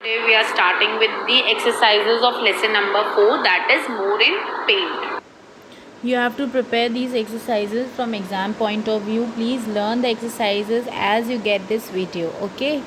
Today we are starting with the exercises of lesson number 4, that is more in paint. You have to prepare these exercises from exam point of view. Please learn the exercises as you get this video, okay?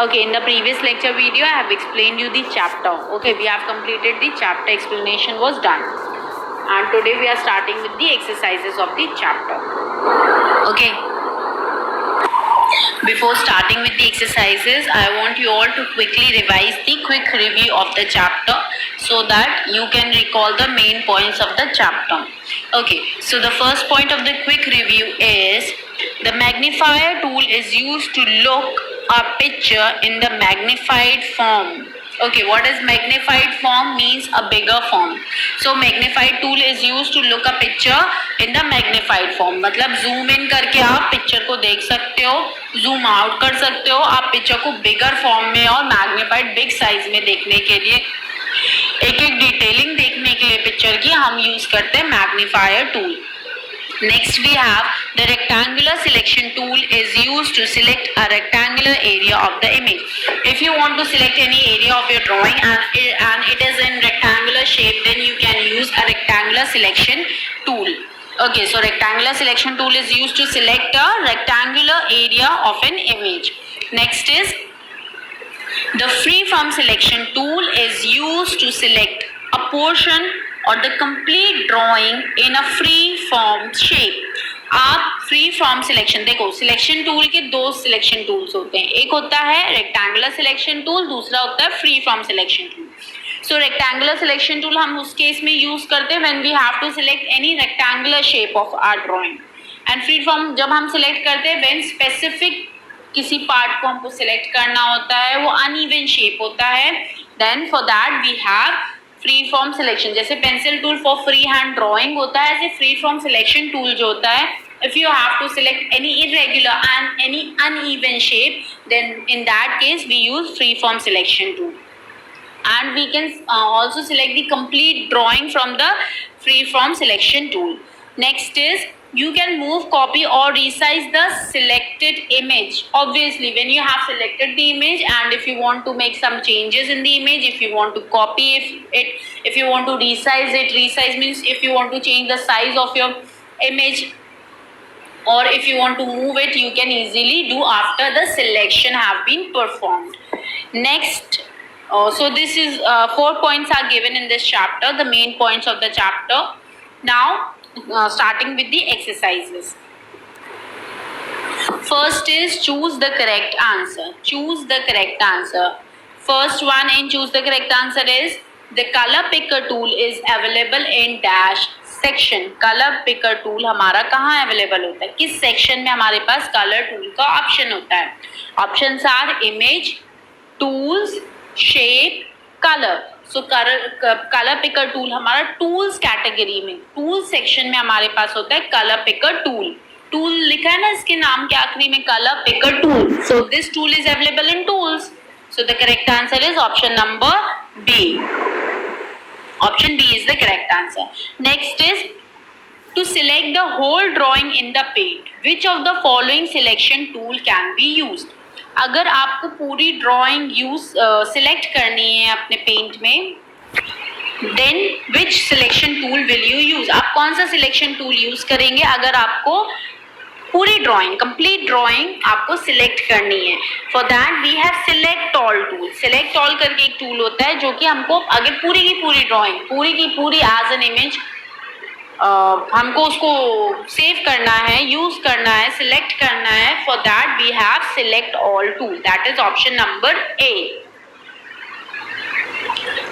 Okay, in the previous lecture video I have explained you the chapter. Okay, we have completed the chapter, explanation was done. And today we are starting with the exercises of the chapter. Okay. Before starting with the exercises, I want you all to quickly revise the quick review of the chapter so that you can recall the main points of the chapter. Okay, so the first point of the quick review is the magnifier tool is used to look a picture in the magnified form. Okay, what is magnified form? Means a bigger form. So magnified tool is used to look a picture in the magnified form. मतलब zoom in करके आप picture को देख सकते हो, zoom out कर सकते हो आप पिक्चर को बिगर फॉर्म में और मैग्नीफाइड बिग साइज में देखने के लिए, एक एक डिटेलिंग देखने के लिए पिक्चर की हम यूज करते हैं magnifier tool. Next we have the rectangular selection tool is used to select a rectangular area of the image. If you want to select any area of your drawing and it is in rectangular shape, then you can use a rectangular selection tool. Okay, so rectangular selection tool is used to select a rectangular area of an image. Next is the freeform selection tool is used to select a portion or the complete drawing in a free form shape. आप free form selection देखो, selection tool के दो selection tools होते हैं, एक होता है rectangular selection tool, दूसरा होता है free form selection tool. So rectangular selection tool हम उस केस में यूज करते हैं when we have to select any rectangular shape of our drawing. And free form जब हम सिलेक्ट करते हैं व्हेन स्पेसिफिक किसी पार्ट को हमको सिलेक्ट करना होता है, वो अनइवन शेप होता है, then for that we have free form selection. जैसे pencil tool for free hand drawing होता है, ऐसे फ्री फॉर्म सिलेक्शन टूल जो होता है, if you have to select any irregular and any uneven shape, then in that case we use free form selection tool. And we can also select the complete drawing from the free form selection tool. Next is you can move, copy or resize the selected image. Obviously when you have selected the image and if you want to make some changes in the image, if you want to copy if you want to resize it, resize means if you want to change the size of your image or if you want to move it, you can easily do after the selection have been performed. Next, so this is 4 points are given in this chapter, the main points of the chapter. Now starting with the exercises. First is choose the correct answer. Choose the correct answer. First one in choose the correct answer is the color picker tool is available in dash section. Colour picker tool हमारा कहाँ available होता है, किस section में हमारे पास colour tool का option होता है. Options are image, tools, shape, colour. So colour picker tool हमारा टूल्स कैटेगरी में, टूल सेक्शन में हमारे पास होता है कलर पिकर टूल. टूल लिखा है ना इसके नाम के आखिरी में, colour picker tool. So this tool is available in tools. So the correct answer is option number B. Option B is the correct answer. Next is to select the whole drawing in the paint. Which of the following selection tool can be used? अगर आपको पूरी drawing select करनी है अपने paint में, then which selection tool will you use? आप कौन सा सिलेक्शन टूल यूज करेंगे अगर आपको पूरी ड्राइंग, कंप्लीट ड्राइंग आपको सिलेक्ट करनी है. For that we have select all tool. Select all करके एक टूल होता है जो कि हमको अगर पूरी की पूरी ड्राइंग, पूरी की पूरी एज एन इमेज हमको उसको सेव करना है, यूज करना है, सिलेक्ट करना है, for that we have select all tool. That is option number A.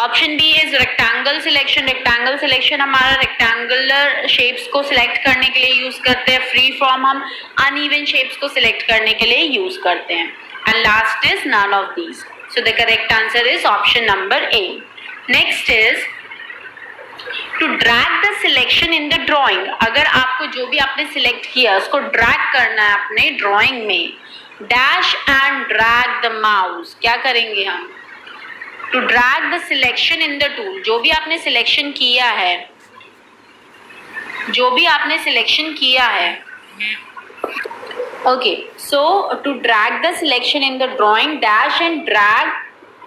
Option B is rectangle selection. Rectangle selection हमारा रेक्टेंगुलर शेप्स को सिलेक्ट करने के लिए यूज करते हैं. फ्री फॉर्म हम अनइवन शेप्स को सिलेक्ट करने के लिए यूज करते हैं. And last is none of these. So the correct answer is option number A. Next is to drag the selection in the drawing. अगर आपको जो भी आपने सिलेक्ट किया उसको ड्रैग करना है अपने ड्रॉइंग में, dash and drag the mouse. क्या करेंगे हम? To drag the selection in the tool. जो भी आपने सिलेक्शन किया है, जो भी आपने सिलेक्शन किया है Okay, so to drag the selection in the drawing, dash and drag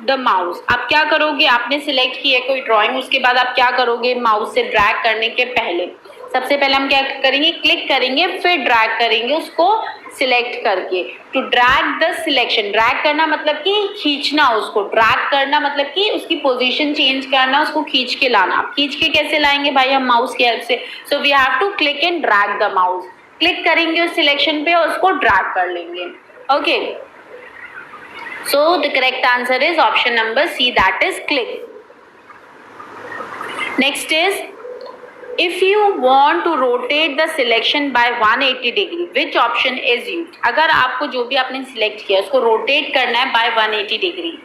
the mouse. आप क्या करोगे, आपने सिलेक्ट किया कोई ड्राइंग, उसके बाद आप क्या करोगे माउस से ड्रैग करने के पहले? सबसे पहले हम क्या करेंगे, क्लिक करेंगे, फिर ड्रैग करेंगे उसको सिलेक्ट करके. To drag the selection, drag करना मतलब कि खींचना, उसको ड्रैग करना मतलब कि उसकी पोजीशन चेंज करना, उसको खींच के लाना. आप खींच के कैसे लाएंगे भाई, हम माउस की हेल्प से. So we have to click and drag the mouse. Click करेंगे उस सिलेक्शन पे और उसको ड्रैग कर लेंगे. Okay, so the correct answer is option number C, that is click. Next is, if you want to rotate the selection by 180 degree, which option is used? अगर आपको जो भी आपने सिलेक्ट किया उसको रोटेट करना है by 180 degree.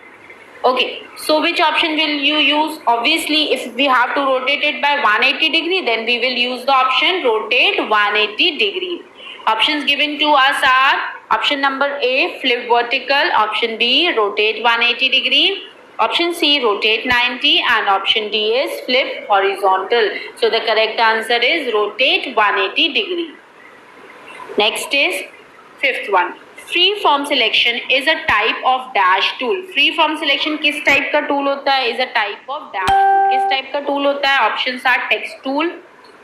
Okay, so which option will you use? Obviously, if we have to rotate it by 180 degree, then we will use the option rotate 180 degree. Options given to us are option number A, flip vertical, option B, rotate 180 degree, option C, rotate 90, and option D is flip horizontal. So the correct answer is rotate 180 degree. Next is fifth one. Free form selection is a type of dash tool. Free form selection किस type का tool होता है? Is a type of dash tool. किस type का tool होता है? Options are text tool,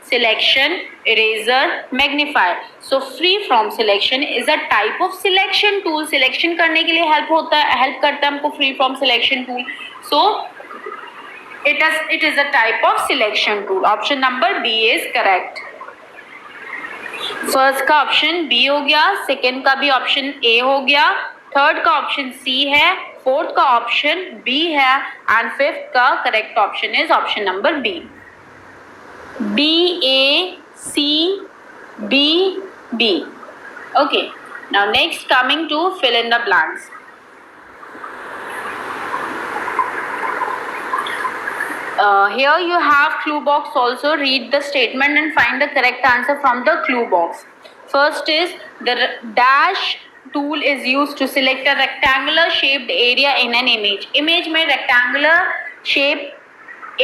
selection, eraser, magnifier. So free form selection is a type of selection tool. Selection करने के लिए help करता है हमको free form selection tool. So it is a type of selection tool. Option number B is correct. First का option B हो गया, second का भी ऑप्शन ए हो गया, थर्ड का ऑप्शन सी है, फोर्थ का ऑप्शन बी है, एंड फिफ्थ का correct option is option number B. B, A, C, B, B. Okay, now next coming to fill in the blanks. Here you have clue box also. Read the statement and find the correct answer from the clue box. First is, the dash tool is used to select a rectangular shaped area in an image. Image में rectangular shape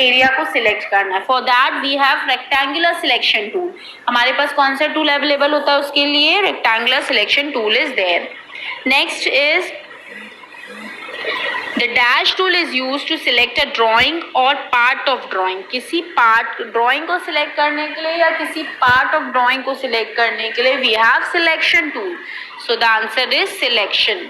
area को select करना है. For that we have rectangular selection tool. हमारे पास कौन सा tool available होता है उसके लिए? Rectangular selection tool is there. Next is, the dash tool is used to select a drawing or part of drawing. किसी part drawing को select करने के लिए या किसी part of drawing को select करने के लिए we have selection tool. So the answer is selection.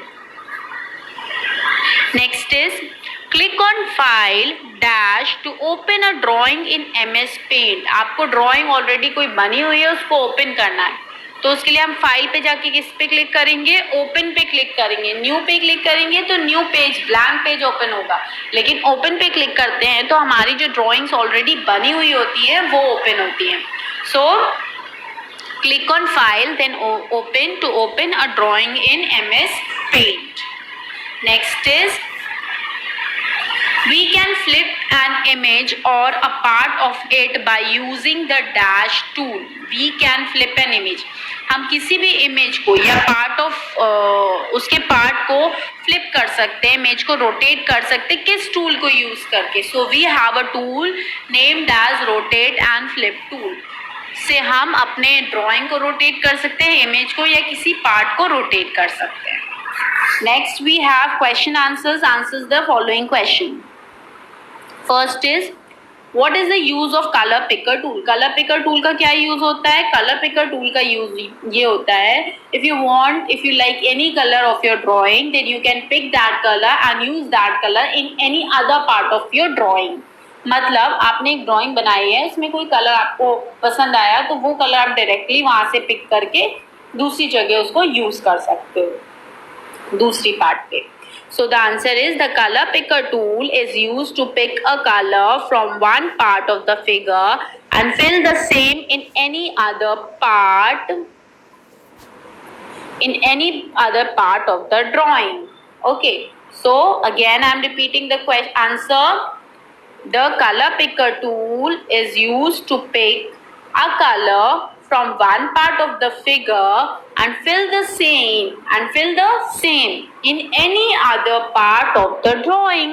Next is, click on file dash to open a drawing in MS Paint. आपको drawing already कोई बनी हुई है उसको open करना है, तो उसके लिए हम फाइल पे जाके किस पे क्लिक करेंगे? ओपन पे क्लिक करेंगे. न्यू पे क्लिक करेंगे तो new page, blank page open होगा. लेकिन ओपन पे क्लिक करते हैं तो हमारी जो ड्राइंग्स ऑलरेडी बनी हुई होती है वो ओपन होती हैं. So click on file then open to open a drawing in MS Paint. Next is, we can flip an image or a part of it by using the dash tool. We can flip an image. हम किसी भी image को या part of उसके part को flip कर सकते हैं, इमेज को रोटेट कर सकते हैं. किस टूल को यूज करके? So we have a tool named as rotate and flip tool. से हम अपने ड्राइंग को रोटेट कर सकते हैं, इमेज को या किसी पार्ट को रोटेट कर सकते हैं. Next we have question answers. Answers the following question. First is, what is the use of color picker tool? color picker tool का क्या यूज होता है? color picker tool का यूज ये होता है, if you like any color of your drawing, then you can pick that color and use that color in any other part of your drawing. मतलब आपने एक ड्राइंग बनाई है, उसमें कोई कलर आपको पसंद आया तो वो कलर आप डायरेक्टली वहां से पिक करके दूसरी जगह उसको यूज कर सकते हो दूसरी पार्ट पे. So the answer is, the color picker tool is used to pick a color from one part of the figure and fill the same in any other part of the drawing. Okay, so again I am repeating the answer. The color picker tool is used to pick a color from one part of the figure and fill the same in any other part of the drawing.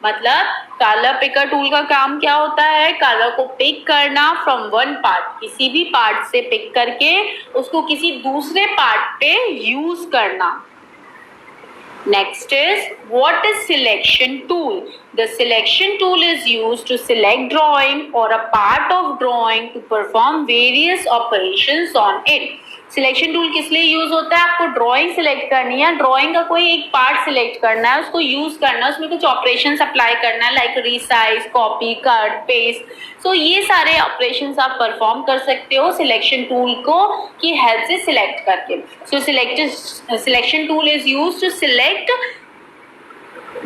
मतलब colour picker tool का काम क्या होता है, colour को pick करना from one part, किसी भी पार्ट से पिक करके उसको किसी दूसरे पार्ट पे यूज करना. Next is, what is selection tool? The selection tool is used to select drawing or a part of drawing to perform various operations on it. Selection tool किस लिए use होता है, आपको ड्राइंग सिलेक्ट करनी है, drawing का कोई एक पार्ट सिलेक्ट करना है, उसको यूज करना है, उसमें कुछ ऑपरेशंस अप्लाई करना है, like resize, copy, cut, paste. So ये सारे ऑपरेशंस आप परफॉर्म कर सकते हो सिलेक्शन टूल को की हेल्प से सिलेक्ट करके. So selection tool is use to select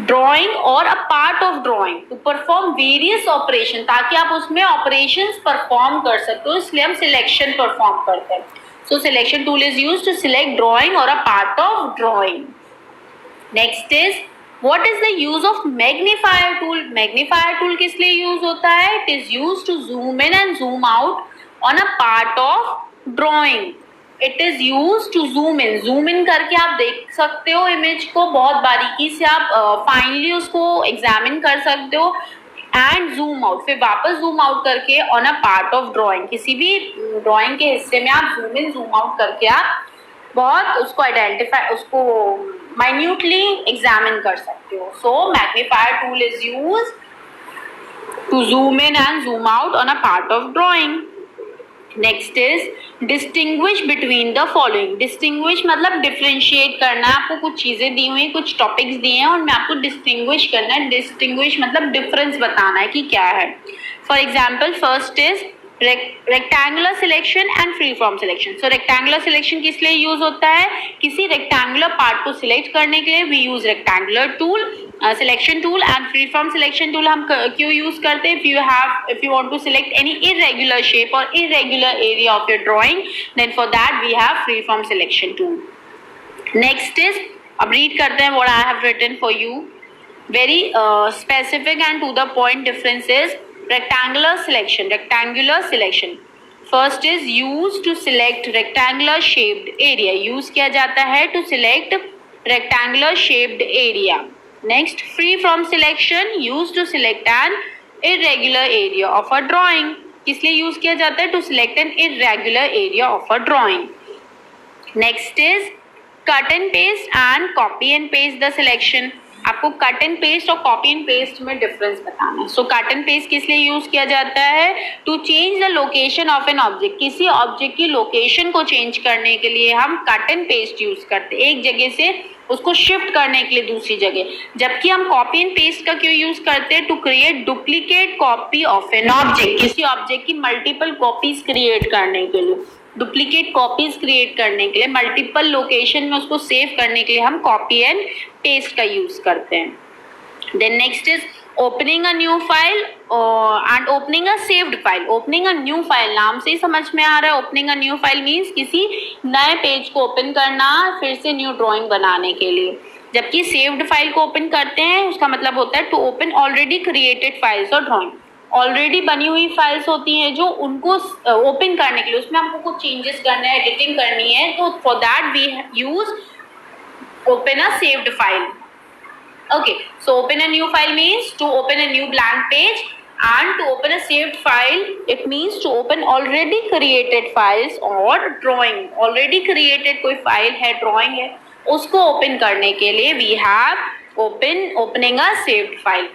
drawing और a part of drawing to perform various operation, ताकि आप उसमें ऑपरेशंस परफॉर्म कर सकते हो, इसलिए हम सिलेक्शन परफॉर्म करते हैं. So selection tool is used to select drawing or a part of drawing. Next is, what is the use of magnifier tool? Magnifier tool किस लिए use होता है? It is used to zoom in and zoom out on a part of drawing. It is used to zoom in. Zoom in करके आप देख सकते हो image को, बहुत बारीकी से आप फाइनली उसको एग्जामिन कर सकते हो. एंड जूम आउट, फिर वापस जूम आउट करके on a part of drawing, किसी भी ड्राइंग के हिस्से में आप जूम इन जूम आउट करके आप बहुत उसको आइडेंटिफाई, उसको माइन्यूटली एग्जामिन कर सकते हो. So magnifier tool is use to zoom in and zoom out on a part of drawing. Next is distinguish between the following. Distinguish मतलब डिफ्रेंशिएट करना है, आपको कुछ चीजें दी हुई, कुछ टॉपिक्स दिए हैं और मैं आपको डिस्टिंग्विश करना है. डिस्टिंग्विश मतलब डिफरेंस बताना है कि क्या है. For example, first is rectangular selection and free form selection. So rectangular selection किस लिए यूज होता है, किसी रेक्टेंगुलर पार्ट को सिलेक्ट करने के लिए we use rectangular tool selection tool. And free form selection tool हम क्यों यूज करते हैं, if you want to select any irregular shape और irregular area of your drawing, then for that we have free form selection tool. Next is, अब read करते हैं what I have written for you. Very specific and to the point difference is rectangular selection. First is used to select rectangular shaped area. use किया जाता है to select rectangular shaped area. Next, free from selection, used to select an irregular area of a drawing. किस लिए use किया जाता है, to select an irregular area of a drawing. Next is cut and paste and copy and paste the selection. आपको cut and paste और copy and paste में difference बताना है. सो कट एंड पेस्ट किस लिए यूज किया जाता है, to change the location of an object. किसी ऑब्जेक्ट की लोकेशन को चेंज करने के लिए हम कट एंड पेस्ट यूज करते हैं, एक जगह से उसको शिफ्ट करने के लिए दूसरी जगह. जबकि हम कॉपी एंड पेस्ट का क्यों यूज करते हैं, to create duplicate copy of an object. किसी ऑब्जेक्ट की मल्टीपल कॉपीज क्रिएट करने के लिए, डुप्लीकेट कॉपीज क्रिएट करने के लिए, मल्टीपल लोकेशन में उसको सेव करने के लिए हम कॉपी एंड पेस्ट का यूज करते हैं. Then next is opening a new file and opening a saved file. Opening a new file, नाम से ही समझ में आ रहा है, opening a new file means किसी नए पेज को ओपन करना फिर से न्यू ड्राइंग बनाने के लिए. जबकि सेव्ड फाइल को ओपन करते हैं उसका मतलब होता है to open already created files और ड्राइंग. ऑलरेडी बनी हुई फाइल्स होती हैं जो उनको ओपन करने के लिए उसमें हमको कुछ चेंजेस करना है, एडिटिंग करनी है, तो for that we use open a saved file. Okay, so open a new file means to open a new blank page, and to open a saved file it means to open already created files or drawing. Already created कोई file है, drawing है, उसको open करने के लिए we have opening a saved file.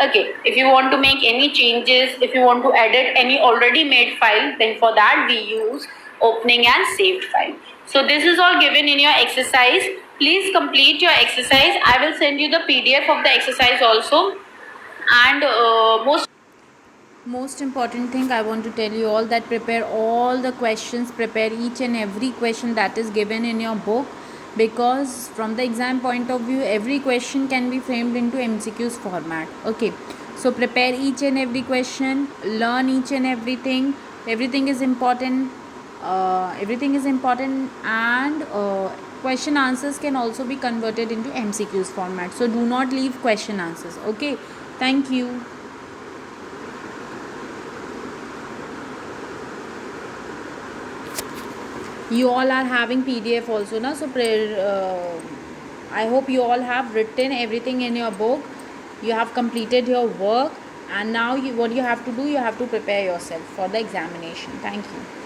Okay, if you want to make any changes, if you want to edit any already made file, then for that we use opening and saved file. So this is all given in your exercise. Please complete your exercise. I will send you the PDF of the exercise also. And most important thing I want to tell you all that prepare all the questions, prepare each and every question that is given in your book, because from the exam point of view every question can be framed into MCQs format. Okay, so prepare each and every question, learn each and everything. Everything is important. And question answers can also be converted into MCQs format, so do not leave question answers. Okay, thank you. You all are having PDF also na, so I hope you all have written everything in your book. You have completed your work, and now what you have to do, you have to prepare yourself for the examination. Thank you.